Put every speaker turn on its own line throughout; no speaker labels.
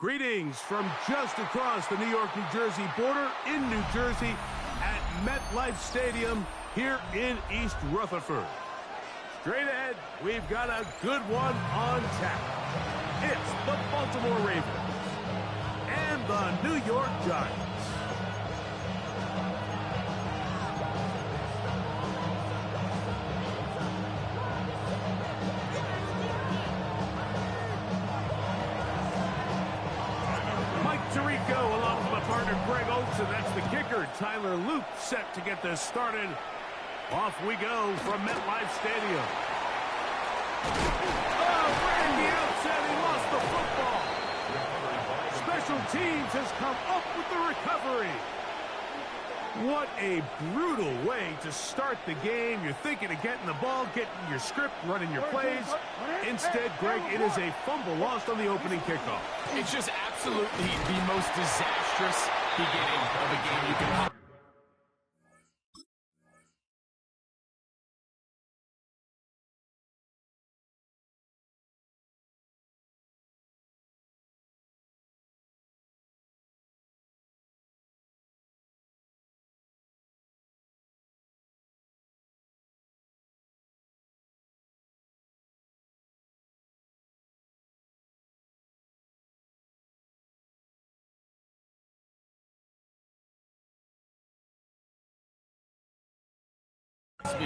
Greetings from just across the New York-New Jersey border in New Jersey at MetLife Stadium here in East Rutherford. Straight ahead, we've got a good one on tap. It's the Baltimore Ravens and the New York Giants. Along with my partner Greg Oates, and that's the kicker, Tyler Luke, set to get this started. Off we go from MetLife Stadium. Oh, right at the outset, he lost the football. Special teams has come up with the recovery. What a brutal way to start the game. You're thinking of getting the ball, getting your script, running your plays. Instead, Greg, it is a fumble lost on the opening kickoff.
It's just absolutely the most disastrous beginning of a game you can have.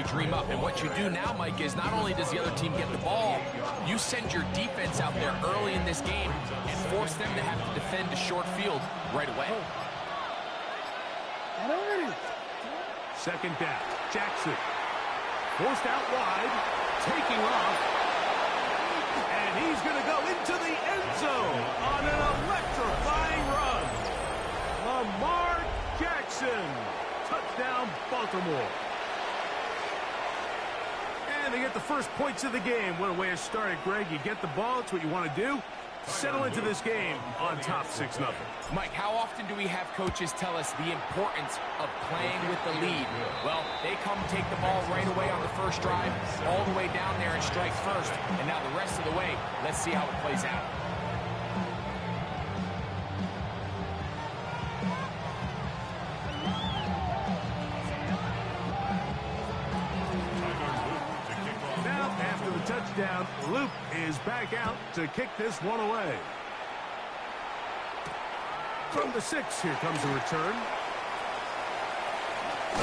Dream up, and what you do now, Mike, is not only does the other team get the ball, you send your defense out there early in this game and force them to have to defend a short field right away.
Second down, Jackson forced out wide, taking off, and he's going to go into the end zone on an electrifying run. Lamar Jackson, touchdown Baltimore. And they get the first points of the game. What a way to start it, Greg. You get the ball. It's what you want to do. Settle into this game on top 6-0.
Mike, how often do we have coaches tell us the importance of playing with the lead? Well, they come take the ball right away on the first drive, all the way down there and strike first. And now the rest of the way, let's see how it plays out.
Touchdown. Luke is back out to kick this one away. From the 6, here comes a return.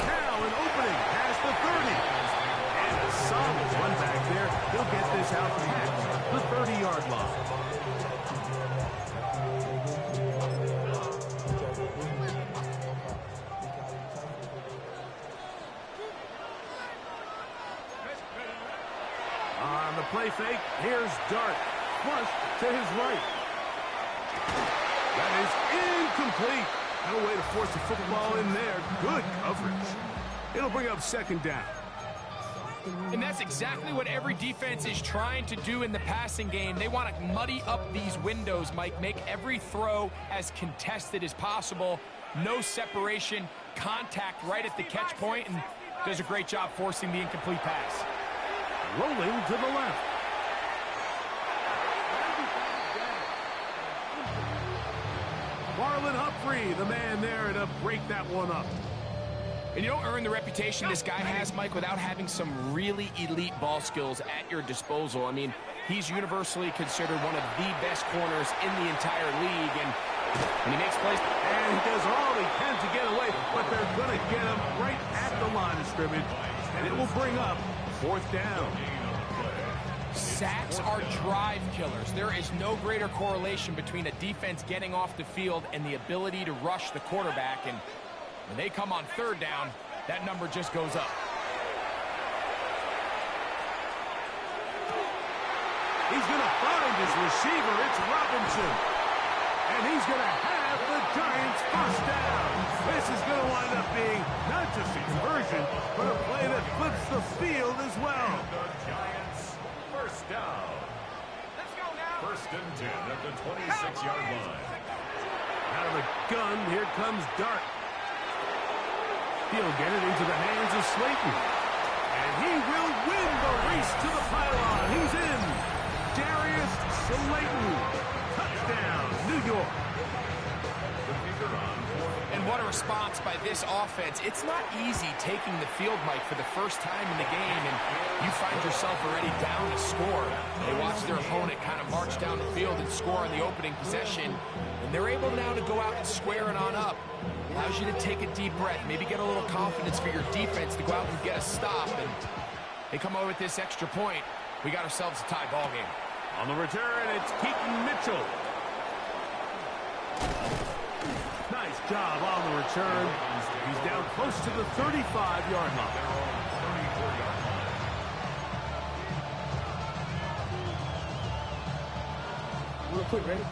Now an opening past the 30. And a solid run back there. He'll get this out past the 30-yard line. On the play fake, here's Dart, flush to his right. That is incomplete. No way to force the football in there. Good coverage. It'll bring up second down.
And that's exactly what every defense is trying to do in the passing game. They want to muddy up these windows, Mike, make every throw as contested as possible. No separation, contact right at the catch point, and does a great job forcing the incomplete pass.
Rolling to the left. Marlon Humphrey, the man there to break that one up.
And you don't earn the reputation this guy has, Mike, without having some really elite ball skills at your disposal. I mean, he's universally considered one of the best corners in the entire league, and when he makes plays,
and he does all he can to get away, but they're going to get him right at the line of scrimmage, and it will bring up fourth down.
Sacks are drive killers. There is no greater correlation between a defense getting off the field and the ability to rush the quarterback. And when they come on third down, that number just goes up.
He's going to find his receiver. It's Robinson. And he's going to have the Giants first down. This is going to wind up being not just a conversion, but a play that flips the field as well.
Giants first down. Let's go now. First and 10 at the 26-yard line.
Out of the gun, here comes Dart. He'll get it into the hands of Slayton. And he will win the race to the pylon. He's in. Darius Slayton. Touchdown, New New York.
And what a response by this offense. It's not easy taking the field, Mike, for the first time in the game, and you find yourself already down to score. They watch their opponent kind of march down the field and score on the opening possession, and they're able now to go out and square it on up. Allows you to take a deep breath, maybe get a little confidence for your defense to go out and get a stop, and they come over with this extra point. We got ourselves a tie ball game.
On the return, it's Keaton Mitchell. Nice job on the return. He's down close to the 35-yard line.
Real quick, ready?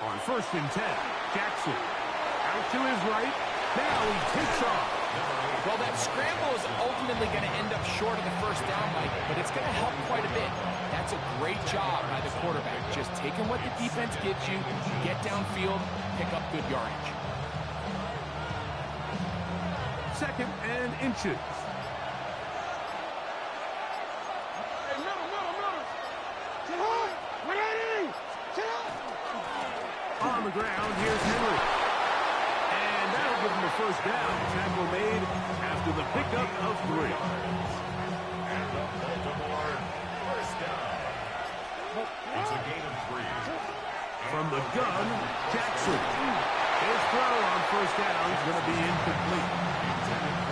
On 1st and 10, Jackson out to his right. Now he takes off.
Well, that scramble is ultimately going to end up short of the first down, Mike, but it's going to help quite a bit. That's a great job by the quarterback, just taking what the defense gives you, get downfield, pick up good yardage.
2nd and inches. On the ground, here's Henry. And that'll give him a first down. Tackle made after the pickup of 3.
And the Baltimore first down. It's a gain of 3.
From the gun, Jackson. His throw on first down is going to be incomplete.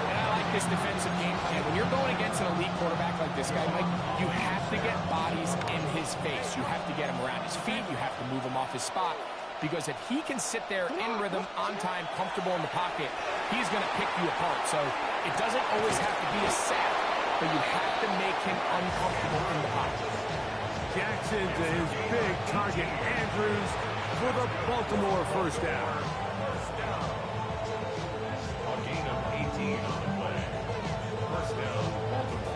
And I like this defensive game plan. When you're going against an elite quarterback like this guy, Mike, you have to get bodies in his face. You have to get him around his feet. You have to move him off his spot. Because if he can sit there in rhythm, on time, comfortable in the pocket, he's going to pick you apart. So it doesn't always have to be a sack, but you have to make him uncomfortable in the pocket.
Jackson to his big target, Andrews, for the Baltimore first down.
A gain of 18 on the play. First down, Baltimore.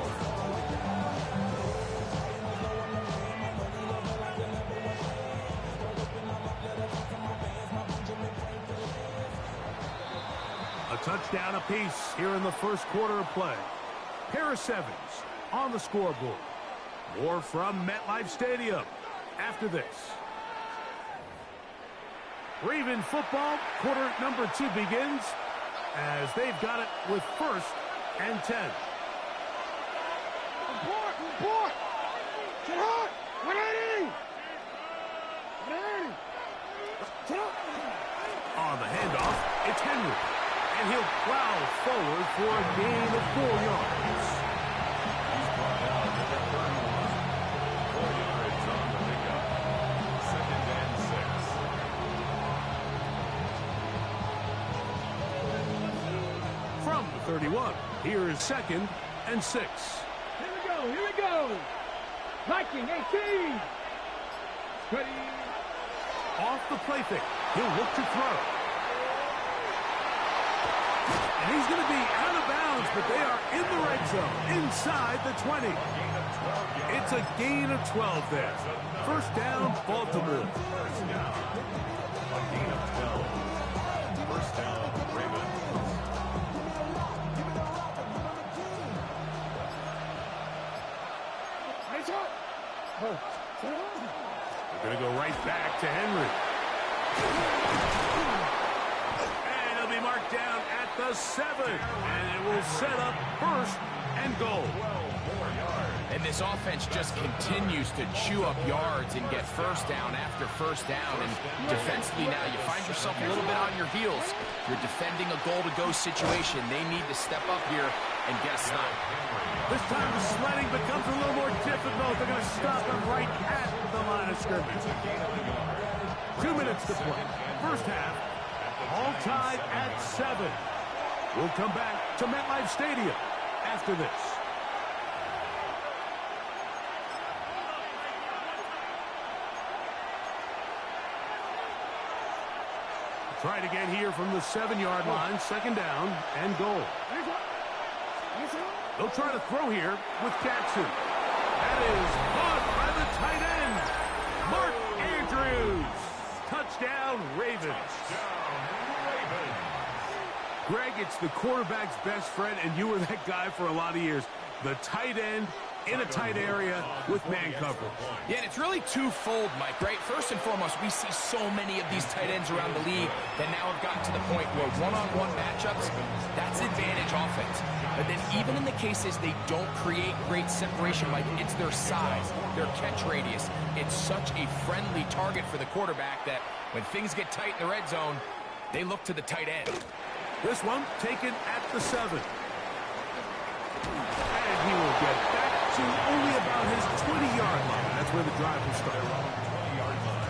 A touchdown apiece here in the first quarter of play. Pair of 7s on the scoreboard. More from MetLife Stadium after this. Raven football, quarter number 2 begins as they've got it with 1st and 10. On the handoff, it's Henry. And he'll plow forward for a gain of 4 yards.
He's brought down to the 31. 4 yards on the pickup. 2nd and 6.
From the 31, here is 2nd and 6.
Here we go. Viking 18. Ready.
Off the play fake, he'll look to throw. And he's going to be out of bounds, but they are in the red zone, inside the 20. It's a gain of 12 there. First down, Baltimore.
First down. A gain of 12. First down, Ravens.
They're going to go right back to Henry. And he'll be marked down at the 7. And it will set up 1st and goal.
And this offense just continues to chew up yards and get first down after first down. And defensively now, you find yourself a little bit on your heels. You're defending a goal-to-go situation. They need to step up here and get a stop.
This time the sledding becomes a little more difficult. They're going to stop him right at the line of scrimmage. 2 minutes to play. First half, all tied at 7. We'll come back to MetLife Stadium after this. Try to get here from the 7-yard line, 2nd down and goal. They'll try to throw here with Jackson. That is caught by the tight end, Mark Andrews. Touchdown, Ravens. Greg, it's the quarterback's best friend, and you were that guy for a lot of years. The tight end in a tight area with man coverage.
Yeah, and it's really twofold, Mike, right? First and foremost, we see so many of these tight ends around the league that now have gotten to the point where one-on-one matchups, that's advantage offense. But then even in the cases they don't create great separation, Mike, it's their size, their catch radius. It's such a friendly target for the quarterback that when things get tight in the red zone, they look to the tight end.
This one taken at the 7. And he will get back to only about his 20-yard line. That's where the drive will start.
20-yard line.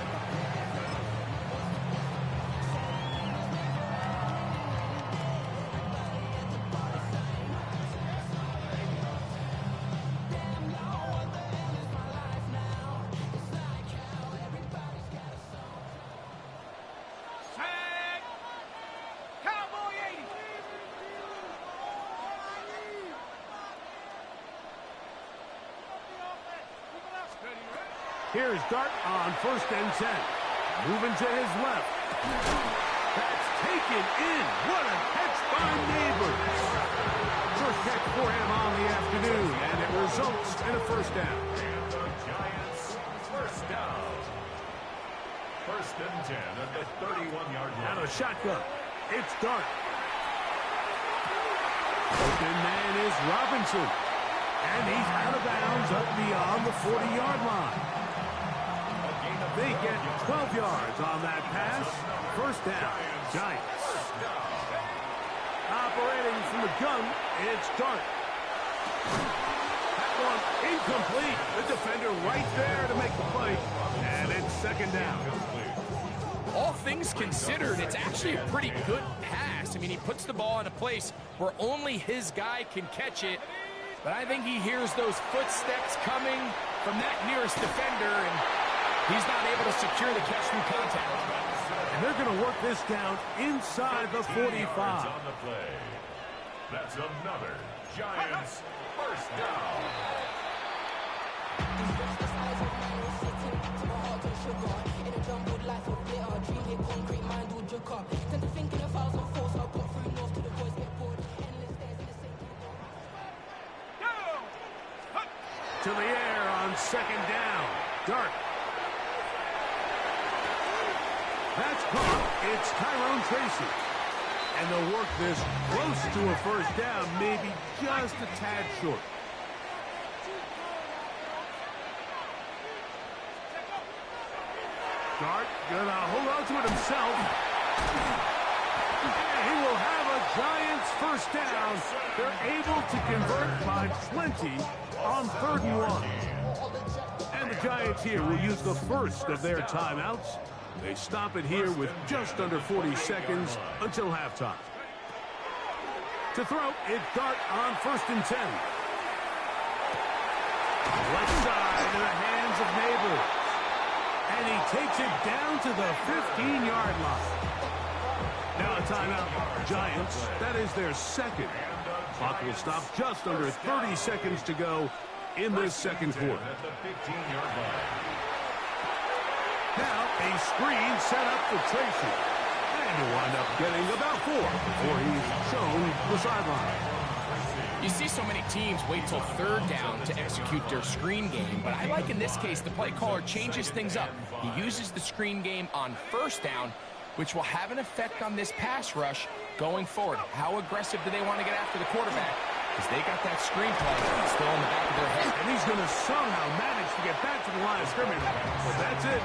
Here's Dart on 1st and 10. Moving to his left. That's taken in. What a catch by Neighbors. First catch for him on the afternoon, and it results in a 1st down.
And the Giants, 1st down. 1st and 10 at the 31-yard line.
Out of shotgun. It's Dart. Open man is Robinson. And he's out of bounds up beyond the 40-yard line. They get 12 yards on that pass. 1st down, Giants. Operating from the gun, it's Dart. That one incomplete. The defender right there to make the play. And it's 2nd down.
All things considered, it's actually a pretty good pass. I mean, he puts the ball in a place where only his guy can catch it. But I think he hears those footsteps coming from that nearest defender, and he's not able to secure the catch through contact.
And they're going to work this down inside the 45.
On the play. That's another Giants 1st down.
To the air on 2nd down. Dart. That's caught. It's Tyrone Tracy. And they'll work this close to a 1st down, maybe just a tad short. Dart gonna hold on to it himself. And he will have a Giants 1st down. They're able to convert by plenty on 3rd and 1. And the Giants here will use the first of their timeouts. They stop it here with just under 40 seconds until halftime. To throw, it's Dart on 1st and 10. Left side in the hands of Neighbors. And he takes it down to the 15-yard line. Now a timeout, Giants. That is their 2nd. Clock will stop just under 30 seconds to go in this 2nd quarter.
At the 15-yard line.
Now a screen set up for Tracy. And he'll wind up getting about 4 before he's shown the sideline.
You see so many teams wait till 3rd down to execute their screen game, but I like in this case the play caller changes things up. He uses the screen game on 1st down, which will have an effect on this pass rush going forward. How aggressive do they want to get after the quarterback? Because they got that screen play still in the back of their head.
And he's going to somehow manage to get back to the line of scrimmage. But that's it.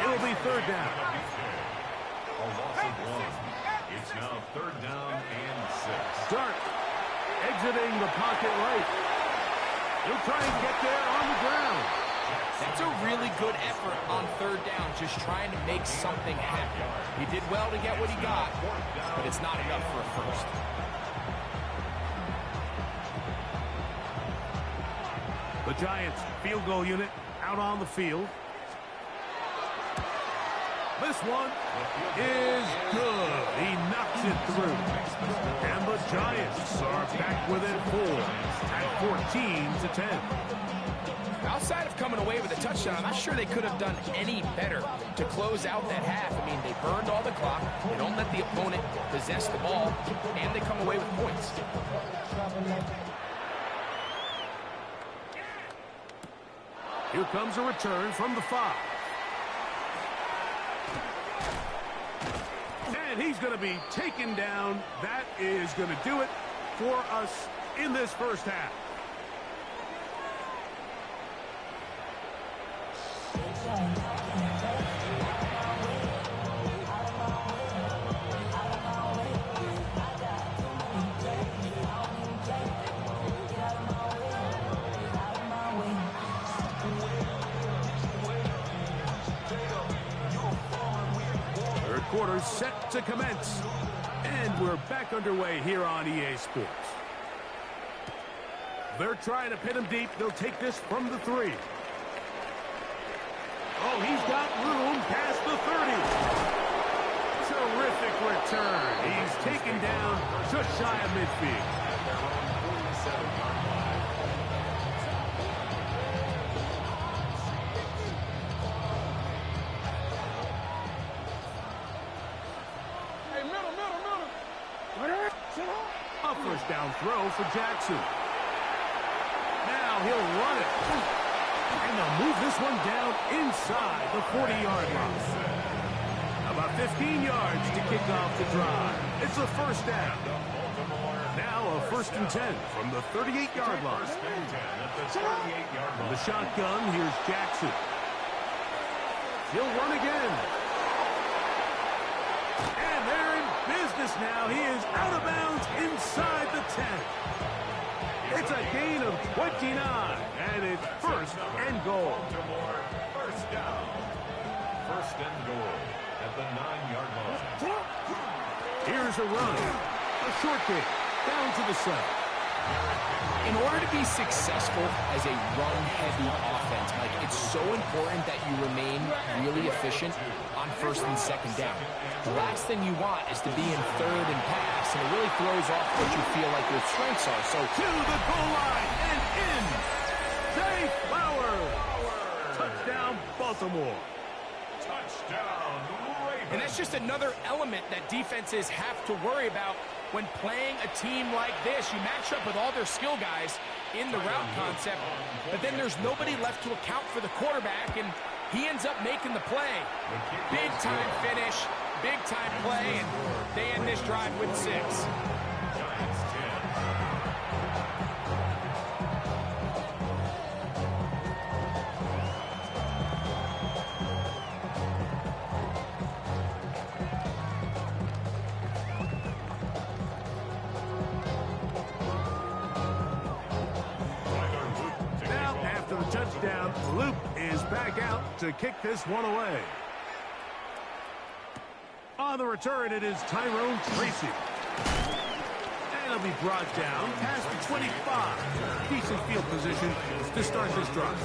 It'll be 3rd down.
A loss of 1. It's now 3rd down and 6.
Dart exiting the pocket right. He'll try and get there on the ground.
That's a really good effort on 3rd down, just trying to make something happen. He did well to get what he got, but it's not enough for a 1st.
The Giants field goal unit out on the field. This one is good. He knocks it through. And the Giants are back within 4 at 14-10.
Outside of coming away with a touchdown, I'm not sure they could have done any better to close out that half. I mean, they burned all the clock. They don't let the opponent possess the ball, and they come away with points.
Here comes a return from the 5. And he's going to be taken down. That is going to do it for us in this first half. Third quarter set to commence. And we're back underway here on EA Sports. They're trying to pin him deep. They'll take this from the 3. Oh, he's got room past the 30. Terrific return. He's taken down just shy of midfield.
Hey, middle.
A first down throw for Jackson. Now he'll run it. And they'll move this one down inside the 40-yard line. About 15 yards to kick off the drive. It's a first down. Now a 1st and 10 from the 38-yard line. From the shotgun, here's Jackson. He'll run again. And they're in business now. He is out of bounds inside the 10. It's a gain of 29, and it's 1st and goal.
First down. 1st and goal at the 9-yard line.
Here's a run. A short kick down to the 7.
In order to be successful as a run-heavy offense, Mike, it's so important that you remain really efficient on 1st and 2nd down. The last thing you want is to be in 3rd and pass, and it really throws off what you feel like your strengths are. So
to the goal line and in. Zay Flowers. Touchdown, Baltimore.
Touchdown, Ravens.
And that's just another element that defenses have to worry about when playing a team like this. You match up with all their skill guys in the route concept, but then there's nobody left to account for the quarterback, and he ends up making the play. Big-time finish, big-time play, and they end this drive with 6.
Giants 10.
Touchdown. Luke is back out to kick this one away. On the return, it is Tyrone Tracy. And he'll be brought down past the 25. Decent field position to start this drive.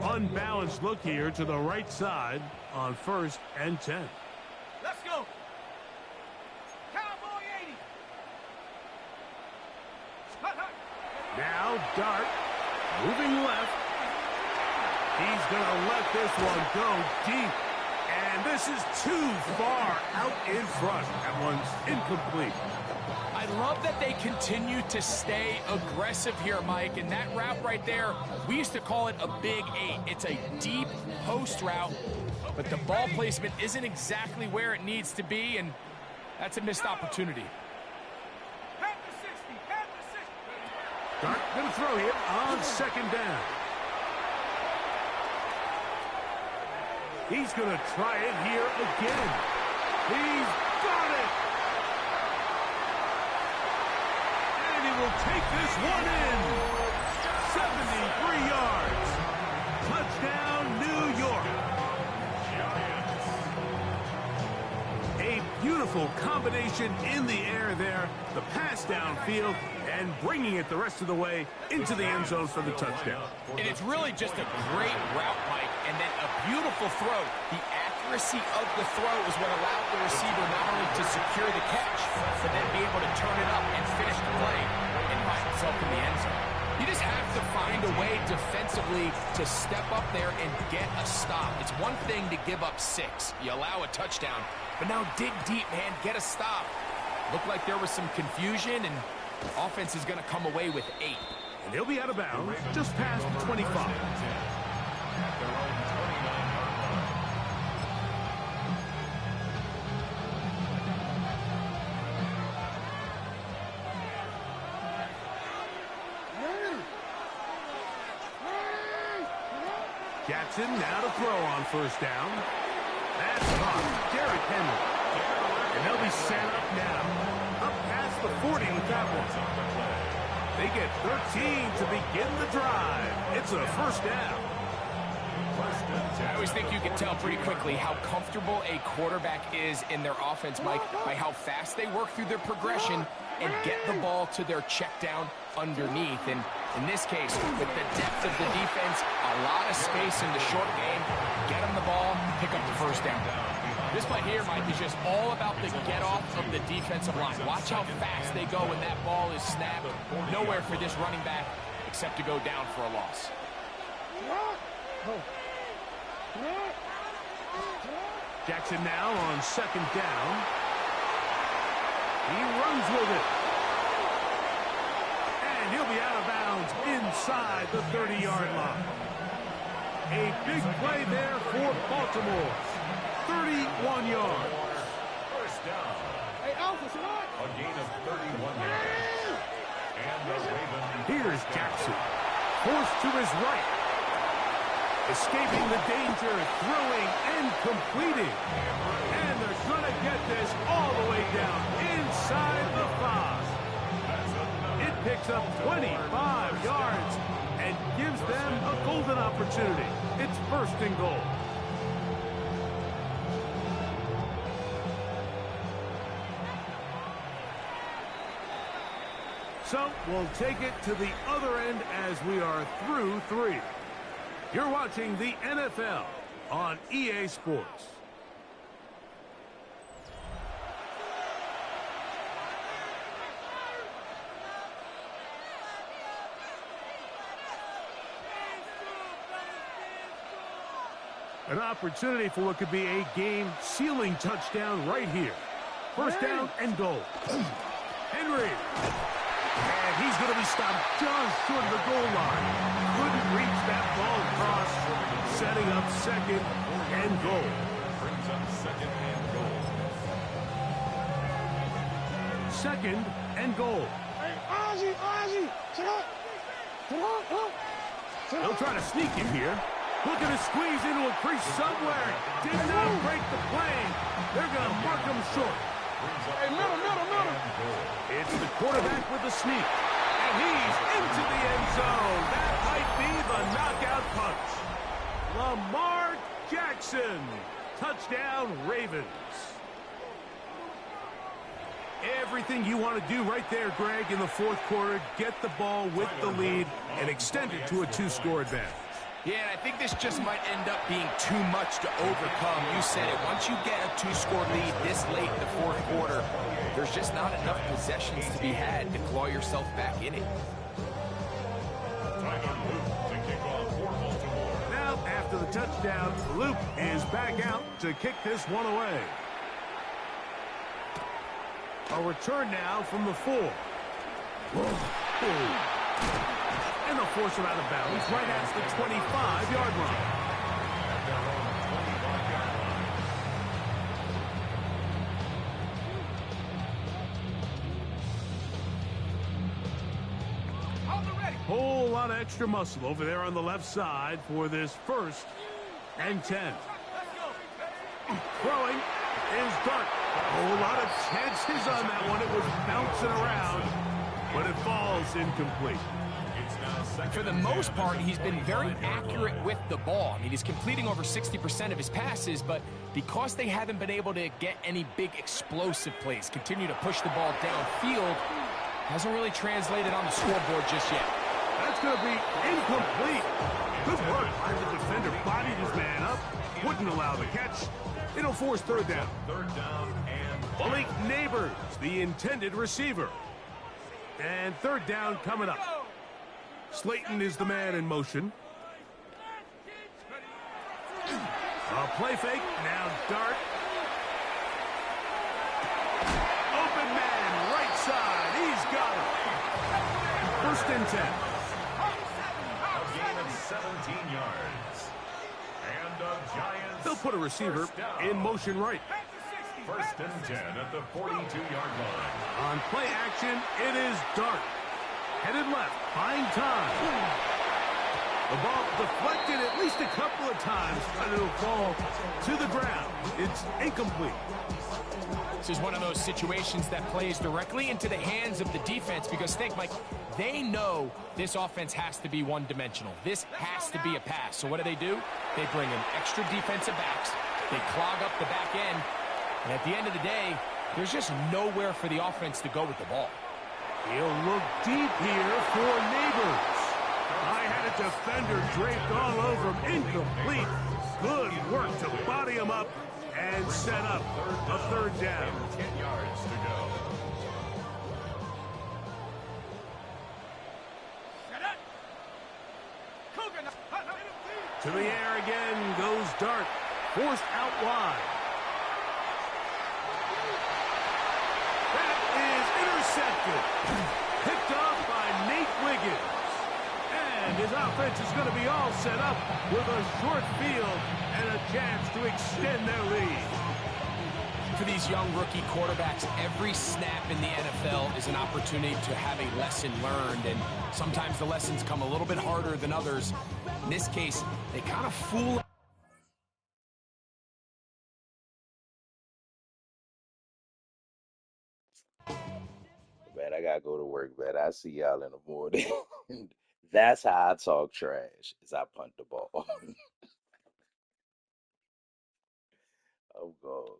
Unbalanced look here to the right side on 1st and 10.
Let's go. Cowboy 80.
Now Dart moving left. He's going to let this one go deep. And this is too far out in front. That one's incomplete.
I love that they continue to stay aggressive here, Mike, and that route right there, we used to call it a big 8. It's a deep post route, but the ball placement isn't exactly where it needs to be, and that's a missed opportunity.
Dart going to throw here on 2nd down. He's going to try it here again. He's got it. And he will take this one in. 73 yards. Touchdown, New York. A beautiful combination in the air there. The pass downfield and bringing it the rest of the way into the end zone for the touchdown.
And it's really just a great route, Mike, and then a beautiful throw. The accuracy of the throw is what allowed the receiver not only to secure the catch, but then be able to turn it up and finish the play and find himself in the end zone. You just have to find a way defensively to step up there and get a stop. It's one thing to give up 6. You allow a touchdown, but now dig deep, man. Get a stop. Looked like there was some confusion, and offense is going to come away with 8.
And he'll be out of bounds just past the 25. Jackson now to throw on first down. That's caught. Derrick Henry. And they'll be set up now. Up past the 40 with that one. They get 13 to begin the drive. It's a first down.
I always think you can tell pretty quickly how comfortable a quarterback is in their offense, Mike, by how fast they work through their progression and get the ball to their check down underneath. And in this case, with the depth of the defense, a lot of space in the short game, get them the ball, pick up the first down. This play here, Mike, is just all about the get-off of the defensive line. Watch how fast they go when that ball is snapped. Nowhere for this running back except to go down for a loss.
Jackson now on second down. He runs with it. And he'll be out of bounds inside the 30-yard line. A big play there for Baltimore. 31 yards.
First down.
Hey, Alpha, what?
A gain of 31 yards. And the Ravens.
Here's Jackson. Forced to his right. Escaping the danger, throwing and completing. And they're going to get this all the way down inside the 5. It picks up 25 yards and gives them a golden opportunity. It's first and goal. So we'll take it to the other end as we are through 3. You're watching the NFL on EA Sports. An opportunity for what could be a game-sealing touchdown right here. First down and goal. Henry. And he's going to be stopped just short of the goal line. Couldn't reach that ball across. Setting up second and goal.
Brings up second and goal.
Second and goal.
Hey, Ozzy, sit up.
They'll try to sneak him here. Looking to squeeze into a crease somewhere. Did not break the plane. They're going to mark him short.
Hey, middle.
It's the quarterback with the sneak. And he's into the end zone. That might be the knockout punch. Lamar Jackson. Touchdown, Ravens. Everything you want to do right there, Greg, in the fourth quarter. Get the ball with the lead and extend it to a 2-score advantage.
Yeah, and I think this just might end up being too much to overcome. You said it. Once you get a 2-score lead this late in the fourth quarter, there's just not enough possessions to be had to claw yourself back in it.
Now, after the touchdown, Luke is back out to kick this one away. A return now from the 4. And they'll force him out of bounds right at the 25-yard line. Whole lot of extra muscle over there on the left side for this first and 10. Throwing is Dart. A whole lot of chances on that one. It was bouncing around, but it falls incomplete.
For the most part, he's been very accurate with the ball. I mean, he's completing over 60% of his passes, but because they haven't been able to get any big explosive plays, continue to push the ball downfield, hasn't really translated on the scoreboard just yet.
That's going to be incomplete. Good work by the defender. Bodied his man up. wouldn't allow the catch. It'll force third down.
Third down and
Malik Neighbors, the intended receiver. And third down coming up. Slayton is the man in motion. A play fake, now dart. Open man, right side, he's got it. First and 10.
a gain of 17 yards. And the Giants.
They'll put a receiver in motion right.
First and 10 at the 42-yard line.
On play action, it is Dart. Headed left, buying time. The ball deflected at least a couple of times, but it'll fall to the ground. It's incomplete.
This is one of those situations that plays directly into the hands of the defense because think, Mike, they know this offense has to be one-dimensional. This has to be a pass. So what do? They bring in extra defensive backs. They clog up the back end. And at the end of the day, there's just nowhere for the offense to go with the ball.
He'll look deep here for Neighbors. I had a defender draped all over him. Incomplete. Good work to body him up and set up a third down.
10 yards to go.
To the air again goes Dart. Forced out wide. That is intercepted. Picked off by Nate Wiggins. And his offense is going to be all set up with a short field and a chance to extend their lead.
For these young rookie quarterbacks, every snap in the NFL is an opportunity to have a lesson learned, and sometimes the lessons come a little bit harder than others. In this case, they kind of fool.
Man, I gotta go to work, man. I see y'all in the morning. That's how I talk trash, is I punt the ball. I'm gone.